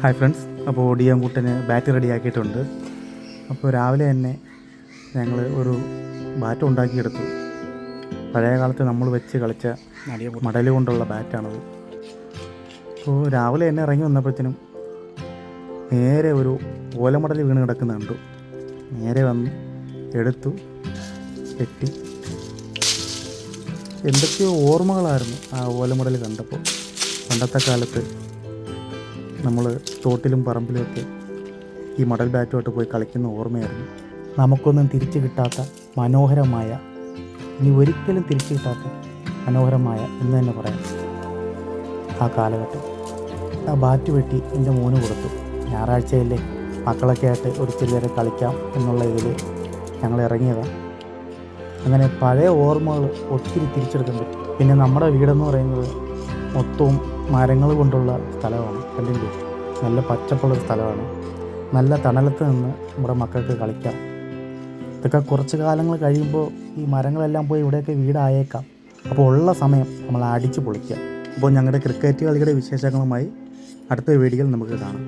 Hi friends, അപ്പോൾ ഒടിയാൻകുട്ടന് bat റെഡിയാക്കിയിട്ടുണ്ട്. അപ്പോൾ രാവിലെ തന്നെ ഞങ്ങൾ ഒരു ബാറ്റ് ഉണ്ടാക്കിയെടുത്തു. പഴയ കാലത്ത് നമ്മൾ വെച്ച് കളിച്ച മടൽ കൊണ്ടുള്ള ബാറ്റാണത്. അപ്പോൾ രാവിലെ തന്നെ ഇറങ്ങി വന്നപ്പോഴത്തേനും നേരെ ഒരു ഓലമടൽ വീണ് കിടക്കുന്ന കണ്ടു. നേരെ വന്ന് എടുത്തു, കെട്ടി. എന്തൊക്കെയോ ഓർമ്മകളായിരുന്നു ആ ഓലമടൽ കണ്ടപ്പോൾ. പണ്ടത്തെ കാലത്ത് നമ്മൾ തോട്ടിലും പറമ്പിലുമൊക്കെ ഈ മടൽ ബാറ്റുമായിട്ട് പോയി കളിക്കുന്ന ഓർമ്മയായിരുന്നു. നമുക്കൊന്നും തിരിച്ചു കിട്ടാത്ത മനോഹരമായ, ഇനി ഒരിക്കലും തിരിച്ചു കിട്ടാത്ത മനോഹരമായ എന്ന് തന്നെ പറയാം ആ കാലഘട്ടം. ആ ബാറ്റ് വെട്ടി എൻ്റെ മോന് കൊടുത്തു. ഞായറാഴ്ചയല്ലേ, മക്കളൊക്കെ ആയിട്ട് ഒരു ചില്ലരെ കളിക്കാം എന്നുള്ള ഇതിൽ ഞങ്ങൾ ഇറങ്ങിയതാണ്. അങ്ങനെ പഴയ ഓർമ്മകൾ ഒത്തിരി തിരിച്ചെടുക്കാൻ പറ്റും. പിന്നെ നമ്മുടെ വീടെന്ന് പറയുന്നത് മൊത്തവും മരങ്ങൾ കൊണ്ടുള്ള സ്ഥലമാണ്. കണ്ടില്ലേ, നല്ല പച്ചപ്പുള്ളൊരു സ്ഥലമാണ്. നല്ല തണലത്ത് നിന്ന് നമ്മുടെ മക്കൾക്ക് കളിക്കാം. ഇതൊക്കെ കുറച്ച് കാലങ്ങൾ കഴിയുമ്പോൾ ഈ മരങ്ങളെല്ലാം പോയി ഇവിടെയൊക്കെ വീടായേക്കാം. അപ്പോൾ ഉള്ള സമയം നമ്മൾ അടിച്ച് പൊളിക്കുക. അപ്പോൾ ഞങ്ങളുടെ ക്രിക്കറ്റ് കളിയുടെ വിശേഷങ്ങളുമായി അടുത്ത വീഡിയോയിൽ നമുക്ക് കാണാം.